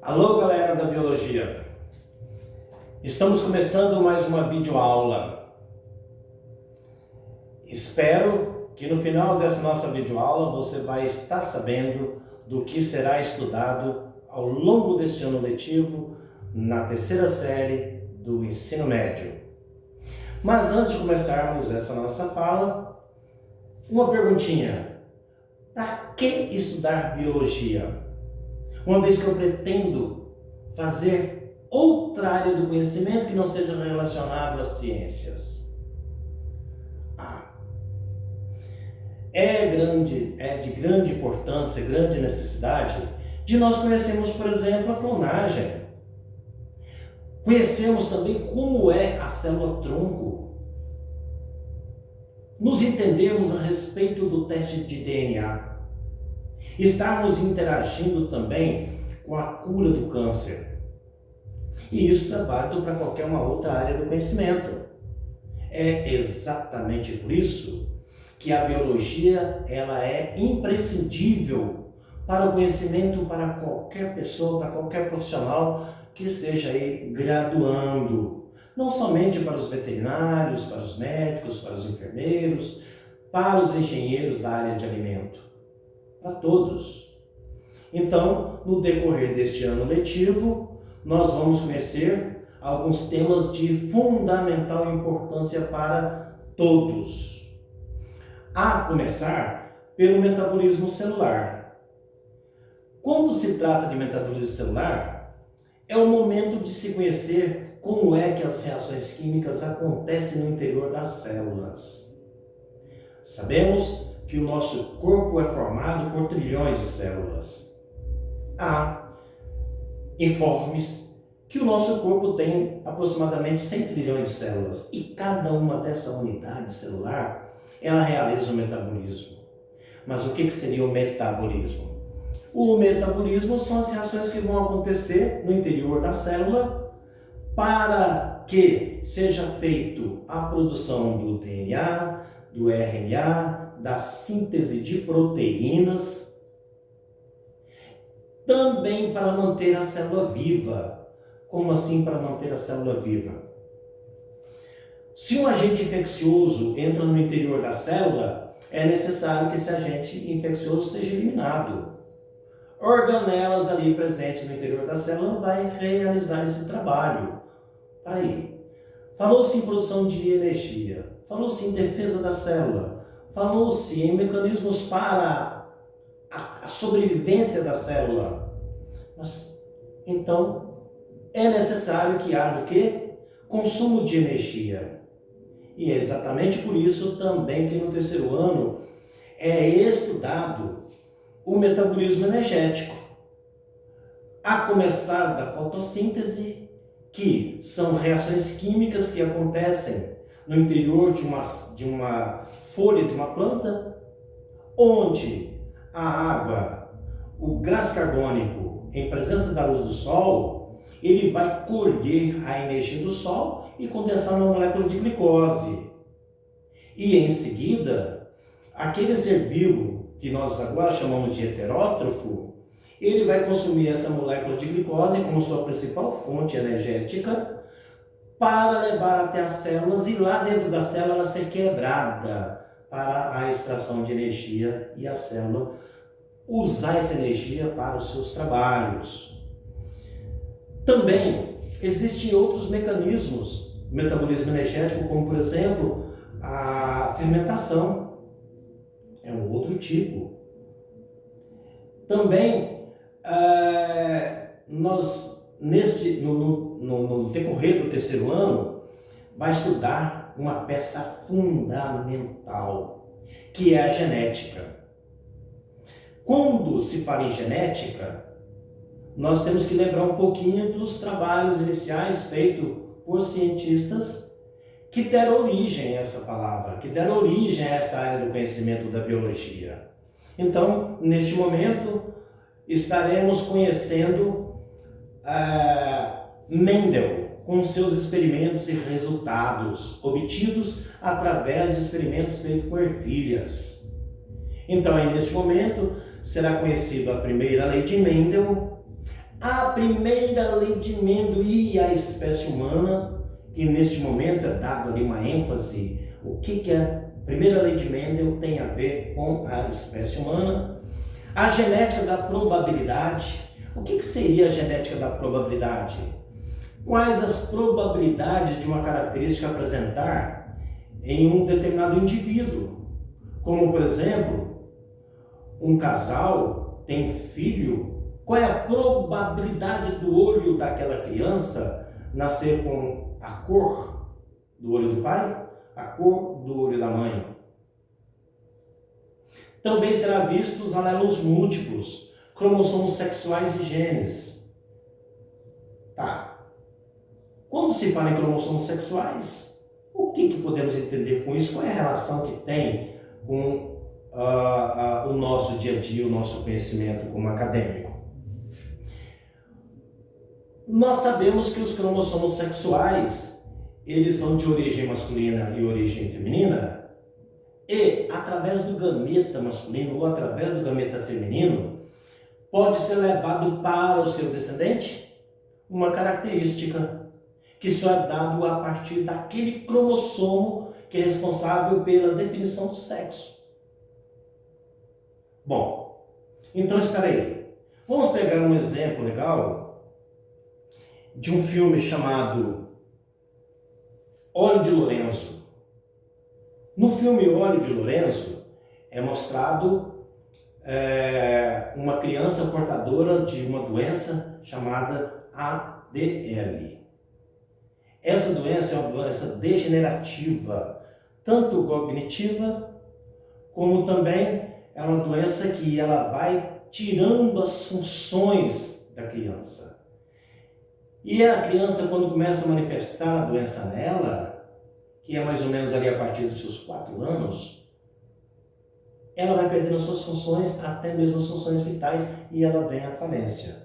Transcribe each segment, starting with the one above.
Alô, galera da biologia! Estamos começando mais uma videoaula. Espero que no final dessa nossa videoaula você vai estar sabendo do que será estudado ao longo deste ano letivo na terceira série do ensino médio. Mas antes de começarmos essa nossa fala, uma perguntinha. Para que estudar biologia? Uma vez que eu pretendo fazer outra área do conhecimento que não seja relacionado às ciências. É de grande importância, grande necessidade de nós conhecermos, por exemplo, a clonagem. Conhecemos também como é a célula-tronco. Nos entendemos a respeito do teste de DNA. Estarmos interagindo também com a cura do câncer. E isso é válido para qualquer uma outra área do conhecimento. É exatamente por isso que a biologia ela é imprescindível para o conhecimento para qualquer pessoa, para qualquer profissional que esteja aí graduando. Não somente para os veterinários, para os médicos, para os enfermeiros, para os engenheiros da área de alimento. Para todos. Então, no decorrer deste ano letivo, nós vamos conhecer alguns temas de fundamental importância para todos. A começar pelo metabolismo celular. Quando se trata de metabolismo celular, é o momento de se conhecer como é que as reações químicas acontecem no interior das células. Sabemos que o nosso corpo é formado por trilhões de células. Há informes que o nosso corpo tem aproximadamente 100 trilhões de células e cada uma dessa unidade celular, ela realiza o metabolismo. Mas o que seria o metabolismo? O metabolismo são as reações que vão acontecer no interior da célula para que seja feito a produção do DNA, do RNA, da síntese de proteínas, também para manter a célula viva. Como assim para manter a célula viva? Se um agente infeccioso entra no interior da célula, é necessário que esse agente infeccioso seja eliminado. Organelas ali presentes no interior da célula vai realizar esse trabalho. Aí, falou-se em produção de energia, falou-se em defesa da célula, falou-se em mecanismos para a sobrevivência da célula. Mas, então, é necessário que haja o quê? Consumo de energia. E é exatamente por isso também que no terceiro ano é estudado o metabolismo energético. A começar da fotossíntese, que são reações químicas que acontecem no interior de uma folha de uma planta, onde a água, o gás carbônico, em presença da luz do sol, ele vai colher a energia do sol e condensar na molécula de glicose. E em seguida, aquele ser vivo, que nós agora chamamos de heterótrofo, ele vai consumir essa molécula de glicose como sua principal fonte energética para levar até as células e lá dentro da célula ela ser quebrada para a extração de energia e a célula usar essa energia para os seus trabalhos. Também existem outros mecanismos do metabolismo energético, como por exemplo a fermentação. É um outro tipo. Também nós no decorrer do terceiro ano vai estudar uma peça fundamental, que é a genética. Quando se fala em genética, nós temos que lembrar um pouquinho dos trabalhos iniciais feitos por cientistas que deram origem a essa palavra, que deram origem a essa área do conhecimento da biologia. Então, neste momento, estaremos conhecendo Mendel, com seus experimentos e resultados obtidos através de experimentos feitos com ervilhas. Então, aí neste momento, será conhecido a primeira lei de Mendel, A primeira lei de Mendel e a espécie humana, que neste momento é dado ali uma ênfase, o que a primeira lei de Mendel tem a ver com a espécie humana. A genética da probabilidade. O que seria a genética da probabilidade? Quais as probabilidades de uma característica apresentar em um determinado indivíduo? Como, por exemplo, um casal tem filho. Qual é a probabilidade do olho daquela criança nascer com a cor do olho do pai, a cor do olho da mãe? Também será visto os alelos múltiplos, cromossomos sexuais e genes. Tá. Quando se fala em cromossomos sexuais, o que podemos entender com isso? Qual é a relação que tem com o nosso dia a dia, o nosso conhecimento como acadêmico? Nós sabemos que os cromossomos sexuais, eles são de origem masculina e origem feminina, e através do gameta masculino ou através do gameta feminino, pode ser levado para o seu descendente uma característica que só é dado a partir daquele cromossomo que é responsável pela definição do sexo. Bom, então espera aí. Vamos pegar um exemplo legal de um filme chamado Olho de Lorenzo. No filme Olho de Lorenzo é mostrado uma criança portadora de uma doença chamada ADL. Essa doença é uma doença degenerativa, tanto cognitiva como também é uma doença que ela vai tirando as funções da criança. E a criança, quando começa a manifestar a doença nela, que é mais ou menos ali a partir dos seus 4 anos, ela vai perdendo as suas funções, até mesmo as funções vitais, e ela vem à falência.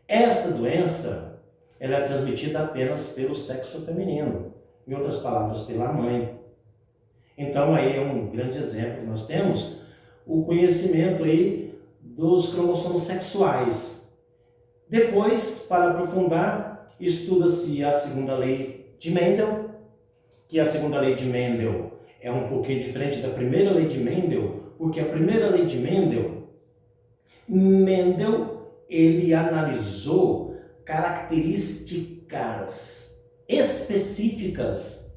Esta doença, ela é transmitida apenas pelo sexo feminino, em outras palavras, pela mãe. Então aí é um grande exemplo que nós temos, o conhecimento aí dos cromossomos sexuais. Depois, para aprofundar, estuda-se a segunda lei de Mendel, que a segunda lei de Mendel é um pouquinho diferente da primeira lei de Mendel, porque a primeira lei de Mendel, ele analisou características específicas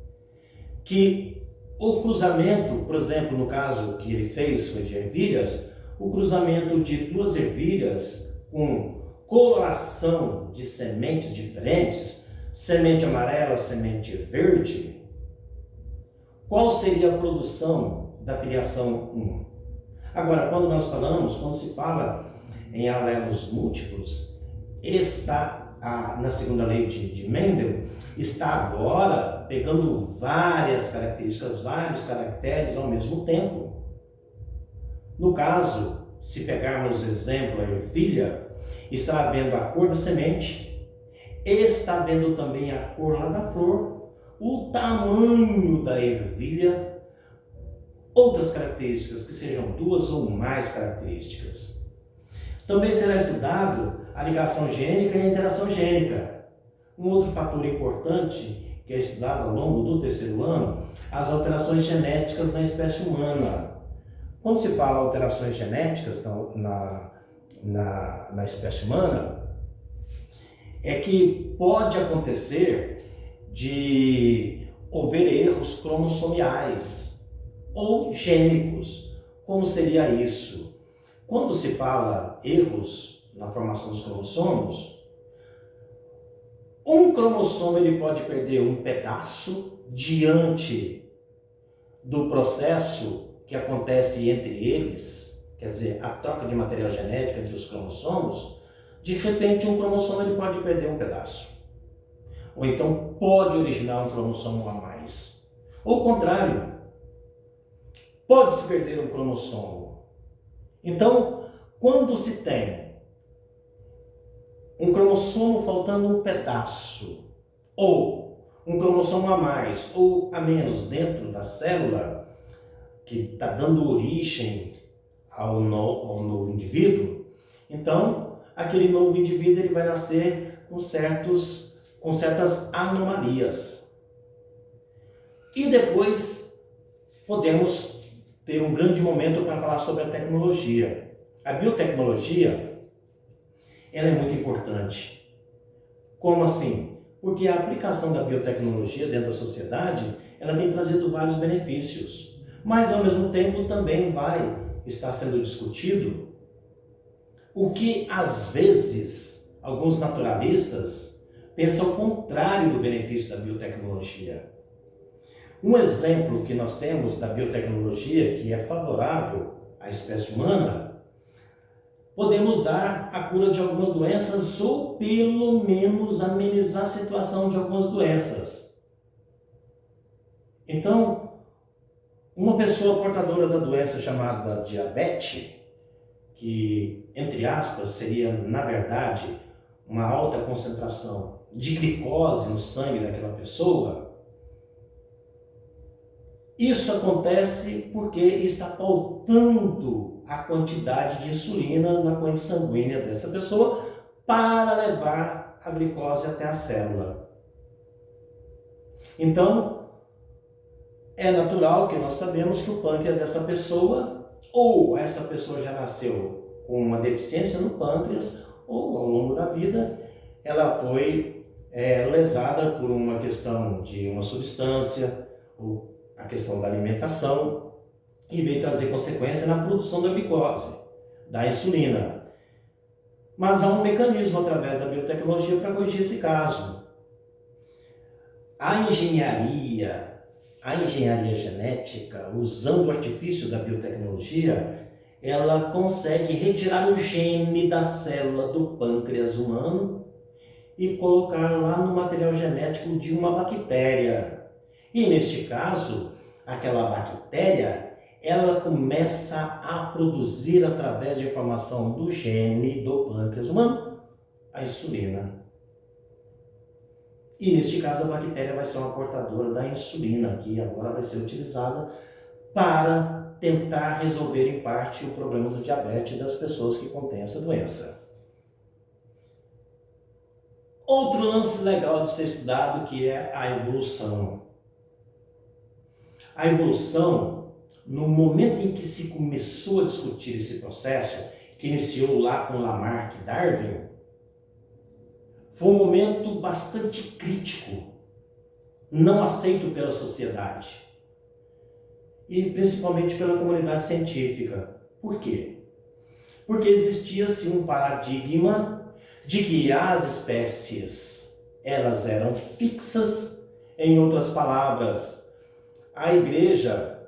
que o cruzamento, por exemplo, no caso que ele fez foi de ervilhas, o cruzamento de 2 ervilhas com coloração de sementes diferentes, semente amarela, semente verde, qual seria a produção da filiação 1? Agora, quando se fala em alelos múltiplos, na segunda lei de Mendel, está agora pegando várias características, vários caracteres ao mesmo tempo. No caso, se pegarmos exemplo a ervilha, está vendo a cor da semente, está vendo também a cor lá da flor, o tamanho da ervilha, outras características que sejam 2 ou mais características. Também será estudado a ligação gênica e a interação gênica. Um outro fator importante que é estudado ao longo do 3º ano, as alterações genéticas na espécie humana. Quando se fala alterações genéticas na espécie humana, é que pode acontecer de haver erros cromossomiais ou gênicos. Como seria isso? Quando se fala erros na formação dos cromossomos, um cromossomo ele pode perder um pedaço diante do processo que acontece entre eles, quer dizer, a troca de material genético entre os cromossomos. De repente um cromossomo ele pode perder um pedaço, ou então pode originar um cromossomo a mais. Ou o contrário, pode-se perder um cromossomo. Então, quando se tem um cromossomo faltando um pedaço, ou um cromossomo a mais ou a menos dentro da célula, que está dando origem ao novo indivíduo, então aquele novo indivíduo ele vai nascer com certas anomalias. E depois podemos ter um grande momento para falar sobre a tecnologia. A biotecnologia, ela é muito importante. Como assim? Porque a aplicação da biotecnologia dentro da sociedade, ela tem trazido vários benefícios. Mas, ao mesmo tempo, também vai estar sendo discutido o que, às vezes, alguns naturalistas pensam o contrário do benefício da biotecnologia. Um exemplo que nós temos da biotecnologia que é favorável à espécie humana, podemos dar a cura de algumas doenças ou pelo menos amenizar a situação de algumas doenças. Então, uma pessoa portadora da doença chamada diabetes, que, entre aspas, seria, na verdade, uma alta concentração de glicose no sangue daquela pessoa, isso acontece porque está faltando a quantidade de insulina na corrente sanguínea dessa pessoa para levar a glicose até a célula. Então, é natural que nós sabemos que o pâncreas dessa pessoa, ou essa pessoa já nasceu com uma deficiência no pâncreas, ou ao longo da vida, ela foi lesada por uma questão de uma substância, ou a questão da alimentação, e veio trazer consequência na produção da glicose, da insulina. Mas há um mecanismo através da biotecnologia para corrigir esse caso. A engenharia genética, usando o artifício da biotecnologia, ela consegue retirar o gene da célula do pâncreas humano e colocar lá no material genético de uma bactéria. E neste caso, aquela bactéria, ela começa a produzir através de informação do gene do pâncreas humano, a insulina. E neste caso a bactéria vai ser uma portadora da insulina, que agora vai ser utilizada para tentar resolver em parte o problema do diabetes das pessoas que contêm essa doença. Outro lance legal de ser estudado que é a evolução. A evolução, no momento em que se começou a discutir esse processo, que iniciou lá com Lamarck e Darwin, foi um momento bastante crítico, não aceito pela sociedade e principalmente pela comunidade científica. Por quê? Porque existia-se um paradigma de que as espécies, elas eram fixas. Em outras palavras, a igreja,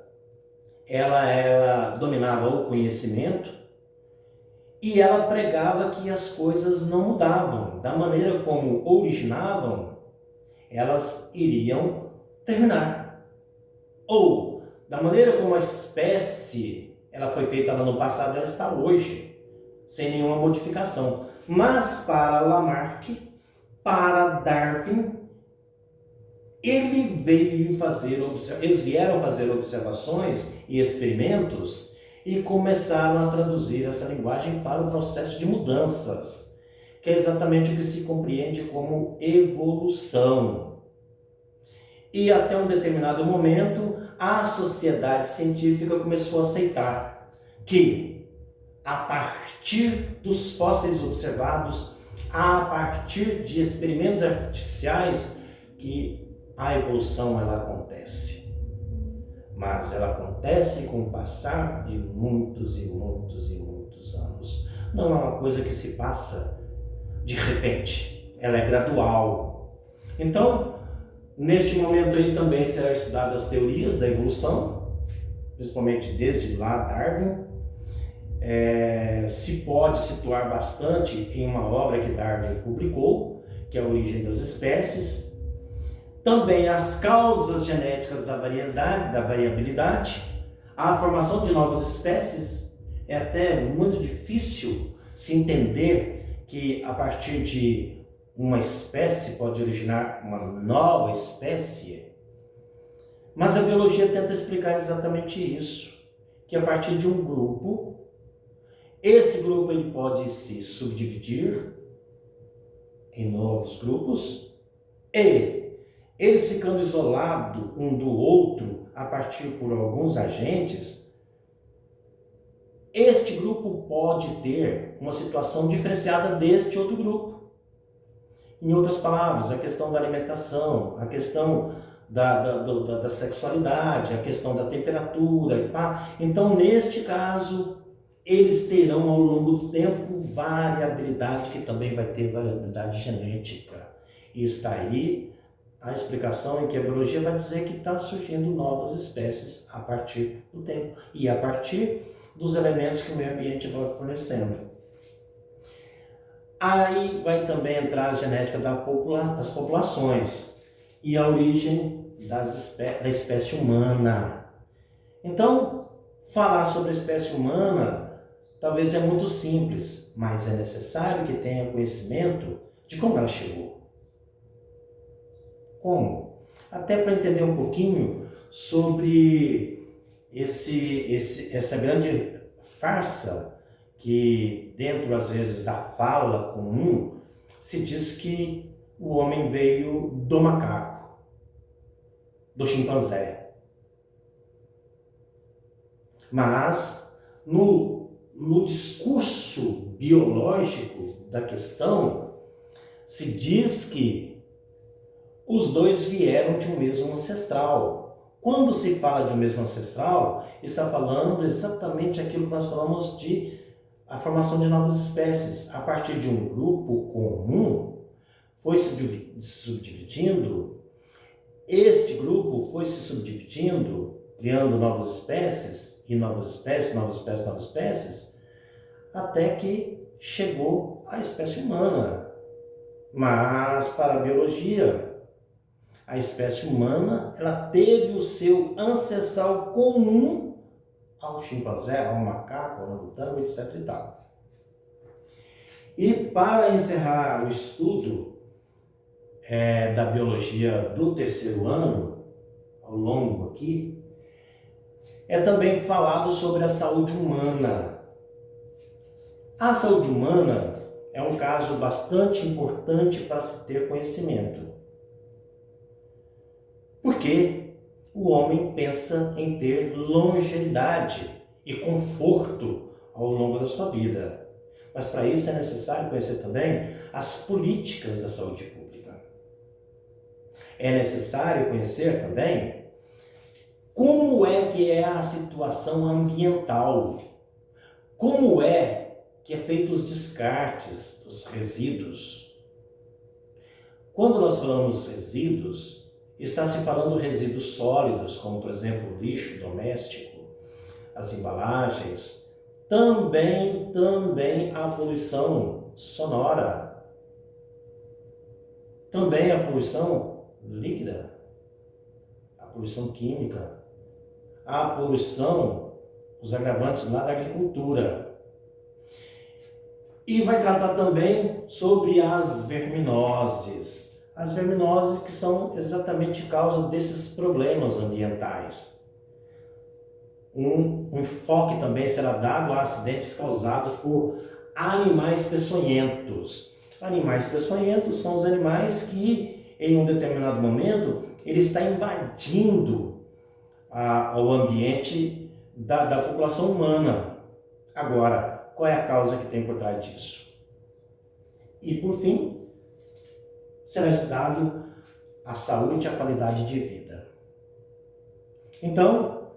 ela dominava o conhecimento e ela pregava que as coisas não mudavam. Da maneira como originavam, elas iriam terminar. Ou, da maneira como a espécie ela foi feita lá no passado, ela está hoje, sem nenhuma modificação. Mas para Lamarck, para Darwin, eles vieram fazer observações e experimentos e começaram a traduzir essa linguagem para o processo de mudanças, que é exatamente o que se compreende como evolução. E até um determinado momento, a sociedade científica começou a aceitar que, a partir dos fósseis observados, a partir de experimentos artificiais, que a evolução ela acontece. Mas ela acontece com o passar de muitos e muitos e muitos anos. Não é uma coisa que se passa de repente, ela é gradual. Então, neste momento aí também será estudado as teorias da evolução, principalmente desde lá Darwin. Se pode situar bastante em uma obra que Darwin publicou, que é a Origem das Espécies. Também as causas genéticas da variabilidade, a formação de novas espécies. É até muito difícil se entender que a partir de uma espécie pode originar uma nova espécie. Mas a biologia tenta explicar exatamente isso, que a partir de um grupo, Esse grupo ele pode se subdividir em novos grupos e eles ficando isolados um do outro a partir por alguns agentes, este grupo pode ter uma situação diferenciada deste outro grupo. Em outras palavras, a questão da alimentação, a questão da sexualidade, a questão da temperatura. Então, neste caso, eles terão ao longo do tempo variabilidade, que também vai ter variabilidade genética. E está aí a explicação em que a biologia vai dizer que está surgindo novas espécies a partir do tempo e a partir dos elementos que o meio ambiente vai fornecendo. Aí vai também entrar a genética das populações e a origem da espécie humana. Então, falar sobre a espécie humana talvez é muito simples, mas é necessário que tenha conhecimento de como ela chegou. Como? Até para entender um pouquinho sobre essa grande farsa que dentro, às vezes, da fala comum, se diz que o homem veio do macaco, do chimpanzé. Mas, no discurso biológico da questão, se diz que os dois vieram de um mesmo ancestral. Quando se fala de um mesmo ancestral, está falando exatamente aquilo que nós falamos de a formação de novas espécies. A partir de um grupo comum, foi se subdividindo, este grupo foi se subdividindo, criando novas espécies, e novas espécies, até que chegou a espécie humana. Mas, para a biologia, a espécie humana, ela teve o seu ancestral comum ao chimpanzé, ao macaco, ao orangotango, etc. e tal. E para encerrar o estudo da biologia do terceiro ano, ao longo aqui, é também falado sobre a saúde humana. A saúde humana é um caso bastante importante para se ter conhecimento. Porque o homem pensa em ter longevidade e conforto ao longo da sua vida. Mas para isso é necessário conhecer também as políticas da saúde pública. É necessário conhecer também como é que é a situação ambiental, como é que é feito os descartes dos resíduos. Quando nós falamos resíduos, está se falando resíduos sólidos, como por exemplo o lixo doméstico, as embalagens, também a poluição sonora, também a poluição líquida, a poluição química, a poluição, os agravantes lá da agricultura. E vai tratar também sobre as verminoses. As verminoses que são exatamente causa desses problemas ambientais. Um enfoque também será dado a acidentes causados por animais peçonhentos. Animais peçonhentos são os animais que, em um determinado momento, ele está invadindo o ambiente da população humana. Agora, qual é a causa que tem por trás disso? E, por fim, será estudado a saúde e a qualidade de vida. Então,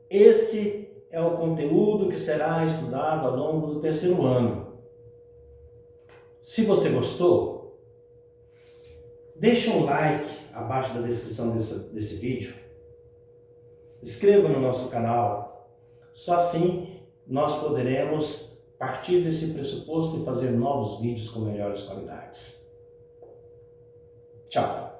esse é o conteúdo que será estudado ao longo do terceiro ano. Se você gostou, deixa um like abaixo da descrição desse vídeo. Inscreva no nosso canal. Só assim nós poderemos partir desse pressuposto e fazer novos vídeos com melhores qualidades. Tchau!